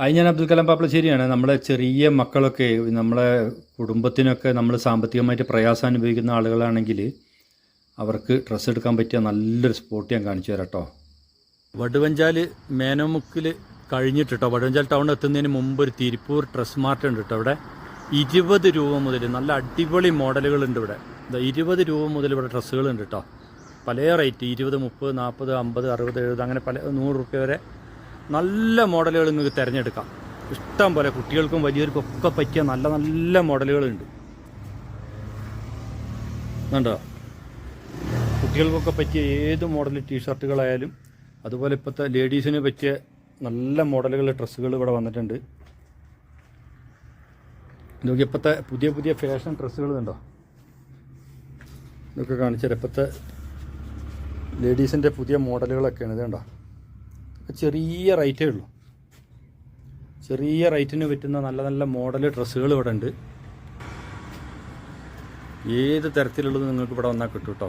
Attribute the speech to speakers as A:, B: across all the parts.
A: അത് ഞാൻ അബ്ദുൽ കലാം പാപ്പളശ്ശേരിയാണ്. നമ്മളെ ചെറിയ മക്കളൊക്കെ നമ്മളെ കുടുംബത്തിനൊക്കെ നമ്മൾ സാമ്പത്തികമായിട്ട് പ്രയാസം അനുഭവിക്കുന്ന ആളുകളാണെങ്കിൽ അവർക്ക് ഡ്രസ്സ് എടുക്കാൻ പറ്റിയ നല്ലൊരു സ്പോട്ട് ഞാൻ കാണിച്ചു തരാം കേട്ടോ. വടുവഞ്ചാൽ മേനോമുക്കിൽ കഴിഞ്ഞിട്ട് കേട്ടോ, വടുവഞ്ചാൽ ടൗൺ എത്തുന്നതിന് മുമ്പ് ഒരു തിരുപ്പൂർ ഡ്രസ് മാർട്ട് ഉണ്ട് കേട്ടോ. ഇവിടെ 20 രൂപ മുതൽ നല്ല അടിപൊളി മോഡലുകളുണ്ട്. ഇവിടെ 20 രൂപ മുതൽ ഇവിടെ ഡ്രസ്സുകളുണ്ട് കേട്ടോ. പല റേറ്റ് 20, 30, 40, 50, 60, 70 അങ്ങനെ പല 100 രൂപ വരെ നല്ല മോഡലുകൾ നിങ്ങൾക്ക് തിരഞ്ഞെടുക്കാം. ഇഷ്ടം പോലെ കുട്ടികൾക്കും വലിയവർക്കൊക്കെ പറ്റിയ നല്ല നല്ല മോഡലുകളുണ്ട്. കണ്ടോ, കുട്ടികൾക്കൊക്കെ പറ്റിയ ഏത് മോഡൽ ടീഷർട്ടുകളായാലും അതുപോലെ ഇപ്പോഴത്തെ ലേഡീസിന് പറ്റിയ നല്ല മോഡലുകൾ ഡ്രസ്സുകൾ ഇവിടെ വന്നിട്ടുണ്ട്. ഇതൊക്കെ ഇപ്പോഴത്തെ പുതിയ പുതിയ ഫാഷൻ ഡ്രസ്സുകൾ കണ്ടോ, ഇതൊക്കെ കാണിച്ചാൽ ഇപ്പോഴത്തെ ലേഡീസിൻ്റെ പുതിയ മോഡലുകളൊക്കെയാണ്. ഇത് കണ്ടോ, ചെറിയ റേറ്റേ ഉള്ളൂ. ചെറിയ റേറ്റിന് പറ്റുന്ന നല്ല നല്ല മോഡൽ ഡ്രസ്സുകൾ ഇവിടെ ഉണ്ട്. ഏത് തരത്തിലുള്ളത് നിങ്ങൾക്ക് ഇവിടെ വന്നാൽ കിട്ടും കേട്ടോ.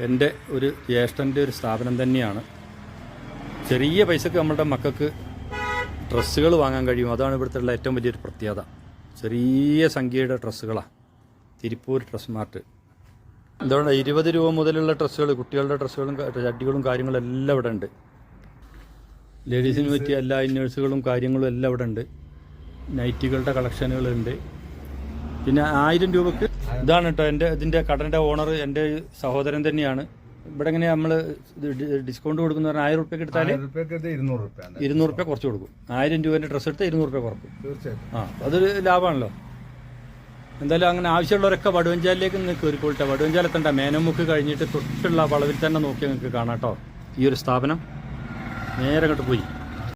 A: എൻ്റെ ഒരു ജ്യേഷ്ഠൻ്റെ ഒരു സ്ഥാപനം തന്നെയാണ്. ചെറിയ പൈസക്ക് നമ്മളുടെ മക്കൾക്ക് ഡ്രസ്സുകൾ വാങ്ങാൻ കഴിയും. അതാണ് ഇവിടുത്തെ ഉള്ള ഏറ്റവും വലിയൊരു പ്രത്യേകത. ചെറിയ സംഖ്യയുടെ ഡ്രസ്സുകളാണ് തിരുപ്പൂർ ഡ്രസ് മാർട്ട്. എന്തുകൊണ്ട് 20 രൂപ മുതലുള്ള ഡ്രസ്സുകൾ, കുട്ടികളുടെ ഡ്രസ്സുകളും ചട്ടികളും കാര്യങ്ങളും എല്ലാം ഇവിടെ ഉണ്ട്. ലേഡീസിന് പറ്റിയ എല്ലാ ഇന്നേഴ്സുകളും കാര്യങ്ങളും എല്ലാം ഇവിടെ ഉണ്ട്. നൈറ്റികളുടെ കളക്ഷനുകളുണ്ട്. പിന്നെ 1000 രൂപക്ക് ഇതാണ് കേട്ടോ. ഇതിൻ്റെ കടൻ്റെ ഓണർ എൻ്റെ സഹോദരൻ തന്നെയാണ്. ഇവിടെ എങ്ങനെ നമ്മൾ ഡിസ്കൗണ്ട് കൊടുക്കുന്ന പറഞ്ഞാൽ 1000 രൂപയ്ക്ക് എടുത്താൽ 200 രൂപ കുറച്ച് കൊടുക്കും. 1000 രൂപേൻ്റെ ഡ്രസ്സ് എടുത്താൽ 200 രൂപ കുറക്കും. അതൊരു ലാഭമാണല്ലോ. എന്തായാലും അങ്ങനെ ആവശ്യമുള്ളവരൊക്കെ വടുവഞ്ചാലിലേക്ക് നിങ്ങൾക്ക് കയറിക്കൊള്ളട്ടെ. വടുവഞ്ചാൽ എത്തണ്ട, മേനോമുക്ക് കഴിഞ്ഞിട്ട് തൊട്ടുള്ള വളവിൽ തന്നെ നോക്കി നിങ്ങൾക്ക് കാണാം കേട്ടോ. ഈ ഒരു സ്ഥാപനം നേരെ അങ്ങോട്ട് പോയി